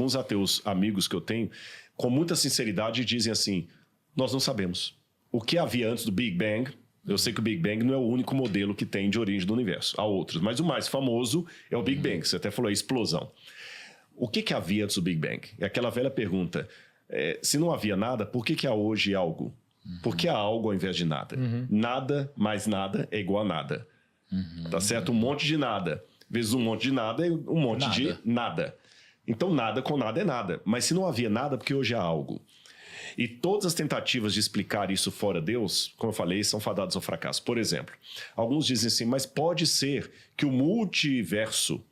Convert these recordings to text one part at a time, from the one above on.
alguns ateus amigos que eu tenho, com muita sinceridade, dizem assim, nós não sabemos. O que havia antes do Big Bang, eu sei que o Big Bang não é o único modelo que tem de origem do universo, há outros, mas o mais famoso é o Big Bang, você até falou, a explosão. O que havia antes do Big Bang? É aquela velha pergunta, se não havia nada, por que há hoje algo? Por que há algo ao invés de nada? Nada mais nada é igual a nada. Tá certo? Um monte de nada. Vezes um monte de nada é um monte de nada. Então nada com nada é nada. Mas se não havia nada, porque hoje há algo. E todas as tentativas de explicar isso fora Deus, como eu falei, são fadadas ao fracasso. Por exemplo, alguns dizem assim, mas pode ser que o multiverso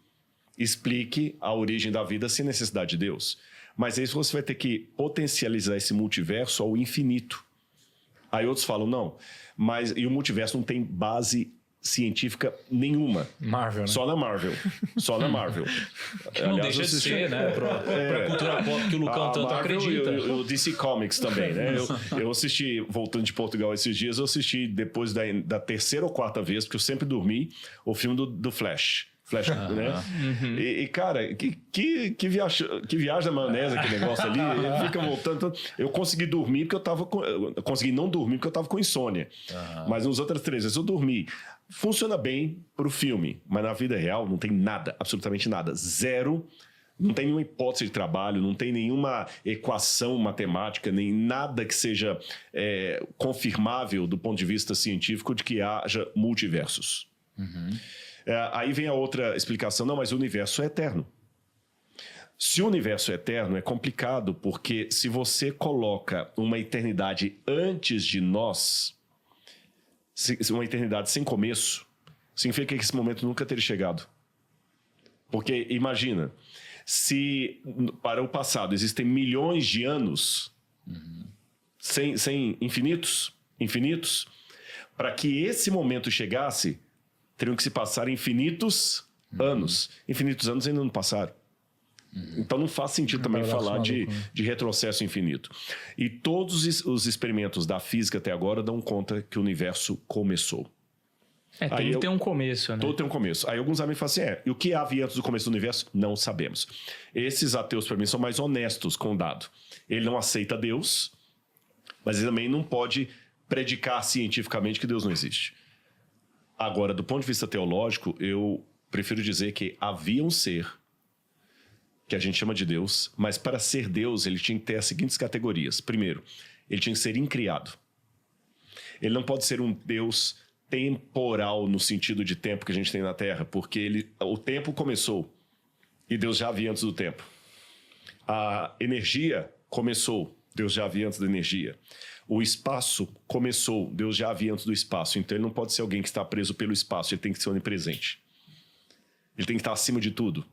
explique a origem da vida sem necessidade de Deus. Mas aí você vai ter que potencializar esse multiverso ao infinito. Aí outros falam, não, mas e o multiverso não tem base científica nenhuma. Marvel, né? Só na Marvel. Só na Marvel. Não deixa de ser, né? Pra cultura pop que o Lucão tanto Marvel acredita. E o DC Comics também, né? Eu assisti, voltando de Portugal esses dias, eu assisti depois da terceira ou quarta vez, porque eu sempre dormi, o filme do Flash. Flash, né? E, cara, que viagem da maionese aquele negócio ali. Fica voltando. Eu consegui dormir porque eu tava com... Eu consegui não dormir porque eu tava com insônia. Mas nas outras 3 vezes eu dormi. Funciona bem pro filme, mas na vida real não tem nada, absolutamente nada. Zero. Não tem nenhuma hipótese de trabalho, não tem nenhuma equação matemática, nem nada que seja confirmável do ponto de vista científico de que haja multiversos. Aí vem a outra explicação, não, mas o universo é eterno. Se o universo é eterno, é complicado, porque se você coloca uma eternidade antes de nós, uma eternidade sem começo, significa que esse momento nunca teria chegado. Porque, imagina, se para o passado existem milhões de anos, sem infinitos, para que esse momento chegasse, teriam que se passar infinitos anos. Infinitos anos ainda não passaram. Então não faz sentido também falar de retrocesso infinito. E todos os experimentos da física até agora dão conta que o universo começou. Tudo tem um começo, né? Tudo tem um começo. Aí alguns amigos falam assim, e o que havia antes do começo do universo? Não sabemos. Esses ateus, para mim, são mais honestos com o dado. Ele não aceita Deus, mas ele também não pode predicar cientificamente que Deus não existe. Agora, do ponto de vista teológico, eu prefiro dizer que havia um ser que a gente chama de Deus, mas para ser Deus ele tinha que ter as seguintes categorias. Primeiro, ele tinha que ser incriado. Ele não pode ser um Deus temporal no sentido de tempo que a gente tem na Terra, porque o tempo começou e Deus já havia antes do tempo. A energia começou, Deus já havia antes da energia. O espaço começou, Deus já havia antes do espaço. Então ele não pode ser alguém que está preso pelo espaço, ele tem que ser onipresente. Ele tem que estar acima de tudo.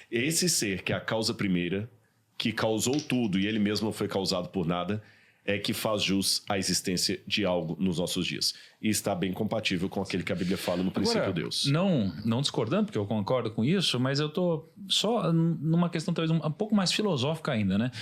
Esse ser, que é a causa primeira, que causou tudo e ele mesmo não foi causado por nada, é que faz jus à existência de algo nos nossos dias. E está bem compatível com aquele que a Bíblia fala no princípio Agora, Deus. Não discordando, porque eu concordo com isso, mas eu estou só numa questão talvez um pouco mais filosófica ainda, né?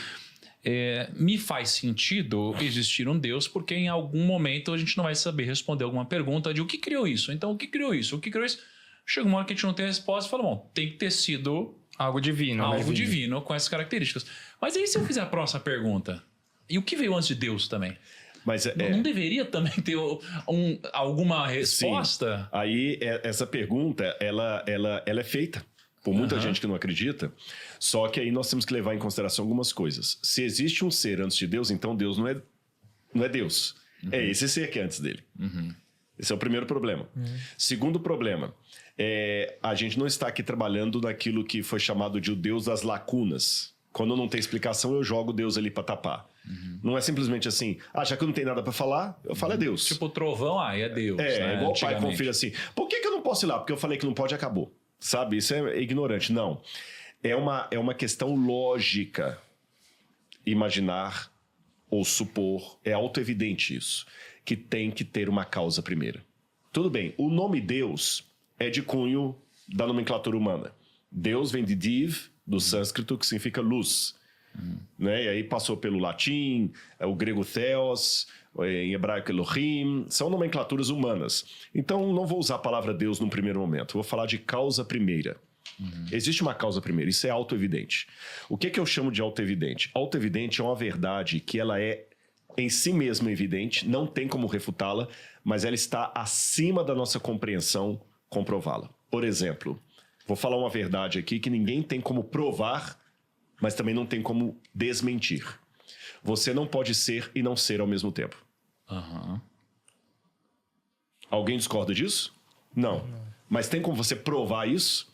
Me faz sentido existir um Deus, porque em algum momento a gente não vai saber responder alguma pergunta de o que criou isso. Então, o que criou isso? O que criou isso? Chega uma hora que a gente não tem a resposta e fala, bom, tem que ter sido algo divino. Algo divino com essas características. Mas aí se eu fizer a próxima pergunta, e o que veio antes de Deus também? Mas não deveria também ter alguma resposta? Sim. Aí essa pergunta, ela é feita por muita gente que não acredita, só que aí nós temos que levar em consideração algumas coisas. Se existe um ser antes de Deus, então Deus não é Deus. É esse ser que é antes dele. Esse é o primeiro problema. Segundo problema, a gente não está aqui trabalhando naquilo que foi chamado de o Deus das lacunas. Quando não tem explicação, eu jogo Deus ali para tapar. Não é simplesmente assim, já que eu não tenho nada para falar, eu falo é Deus. Tipo o trovão, é Deus. É igual o pai com o filho assim, por que eu não posso ir lá? Porque eu falei que não pode e acabou. Sabe, isso é ignorante. Não, é uma questão lógica. Imaginar ou supor, é autoevidente isso, que tem que ter uma causa primeira. Tudo bem, o nome Deus é de cunho da nomenclatura humana. Deus vem de Div, do sânscrito, que significa luz. Né? E aí passou pelo latim, o grego Theos, em hebraico Elohim, são nomenclaturas humanas. Então não vou usar a palavra Deus num primeiro momento, vou falar de causa primeira. Existe uma causa primeira, isso é autoevidente. O que eu chamo de autoevidente? Autoevidente é uma verdade que ela é em si mesma evidente, não tem como refutá-la, mas ela está acima da nossa compreensão comprová-la. Por exemplo, vou falar uma verdade aqui que ninguém tem como provar, mas também não tem como desmentir. Você não pode ser e não ser ao mesmo tempo. Alguém discorda disso? Não. Mas tem como você provar isso?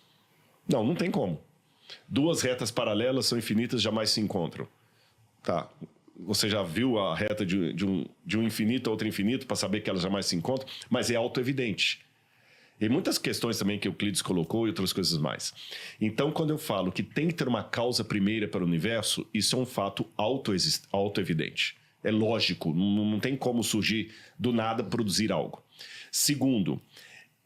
Não tem como. Duas retas paralelas são infinitas, jamais se encontram. Tá. Você já viu a reta de um infinito a outro infinito para saber que elas jamais se encontram? Mas é autoevidente. E muitas questões também que Euclides colocou e outras coisas mais. Então, quando eu falo que tem que ter uma causa primeira para o universo, isso é um fato autoevidente. É lógico, não tem como surgir do nada produzir algo. Segundo,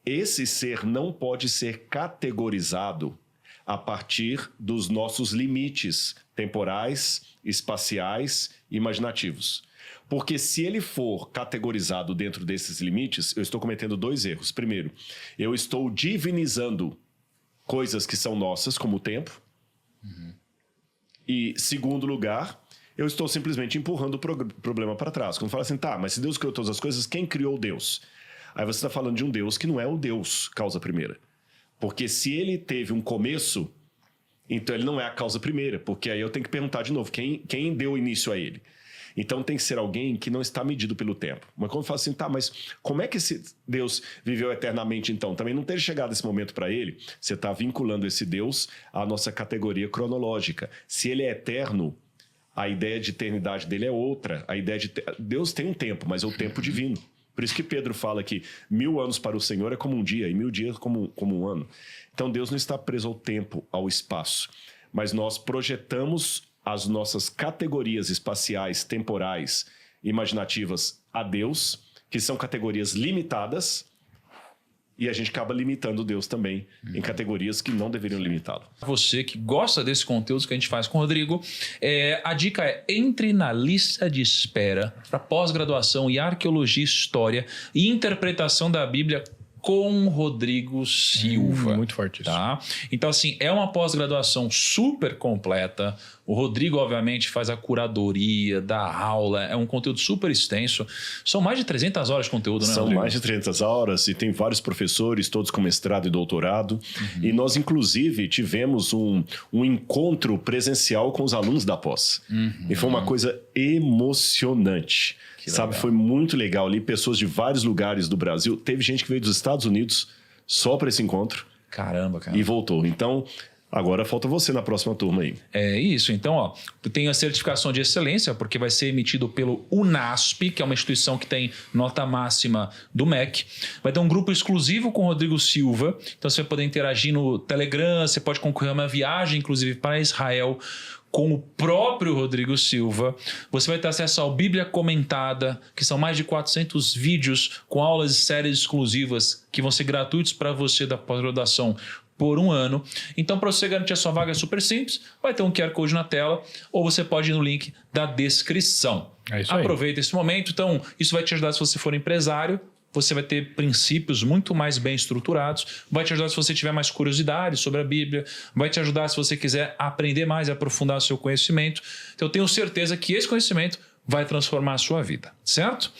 esse ser não pode ser categorizado a partir dos nossos limites temporais, espaciais e imaginativos. Porque se ele for categorizado dentro desses limites, eu estou cometendo dois erros. Primeiro, eu estou divinizando coisas que são nossas, como o tempo. E, segundo lugar, eu estou simplesmente empurrando o problema para trás. Quando fala assim, tá, mas se Deus criou todas as coisas, quem criou Deus? Aí você está falando de um Deus que não é o Deus causa primeira. Porque se ele teve um começo, então ele não é a causa primeira. Porque aí eu tenho que perguntar de novo, quem deu início a ele? Então tem que ser alguém que não está medido pelo tempo. Mas quando fala assim, tá, mas como é que esse Deus viveu eternamente então? Também não ter chegado esse momento para ele, você está vinculando esse Deus à nossa categoria cronológica. Se ele é eterno, a ideia de eternidade dele é outra. A ideia de Deus tem um tempo, mas é o tempo divino. Por isso que Pedro fala que 1000 anos para o Senhor é como um dia, e 1000 dias como um ano. Então Deus não está preso ao tempo, ao espaço. Mas nós projetamos as nossas categorias espaciais, temporais, imaginativas a Deus, que são categorias limitadas, e a gente acaba limitando Deus também em categorias que não deveriam limitá-lo. Você que gosta desse conteúdo que a gente faz com o Rodrigo, a dica é: entre na lista de espera para pós-graduação em Arqueologia, História e Interpretação da Bíblia com Rodrigo Silva. Muito forte isso. Tá? Então, assim, é uma pós-graduação super completa. O Rodrigo, obviamente, faz a curadoria da aula. É um conteúdo super extenso. São mais de 300 horas de conteúdo, né, São Rodrigo? mais de 300 horas e tem vários professores, todos com mestrado e doutorado. E nós, inclusive, tivemos um encontro presencial com os alunos da pós. E foi uma coisa emocionante. Sabe, foi muito legal ali, pessoas de vários lugares do Brasil. Teve gente que veio dos Estados Unidos só para esse encontro. Caramba, cara. E voltou. Então, agora falta você na próxima turma aí. É isso. Então, ó, tem a certificação de excelência, porque vai ser emitido pelo UNASP, que é uma instituição que tem nota máxima do MEC. Vai ter um grupo exclusivo com o Rodrigo Silva. Então, você vai poder interagir no Telegram, você pode concorrer a uma viagem, inclusive, para Israel, com o próprio Rodrigo Silva. Você vai ter acesso ao Bíblia Comentada, que são mais de 400 vídeos com aulas e séries exclusivas que vão ser gratuitos para você da pós-graduação por 1 ano. Então, para você garantir a sua vaga, é super simples. Vai ter um QR Code na tela ou você pode ir no link da descrição. É isso aí. Aproveita esse momento. Então, isso vai te ajudar se você for empresário. Você vai ter princípios muito mais bem estruturados. Vai te ajudar se você tiver mais curiosidade sobre a Bíblia. Vai te ajudar se você quiser aprender mais e aprofundar o seu conhecimento. Então, eu tenho certeza que esse conhecimento vai transformar a sua vida, certo?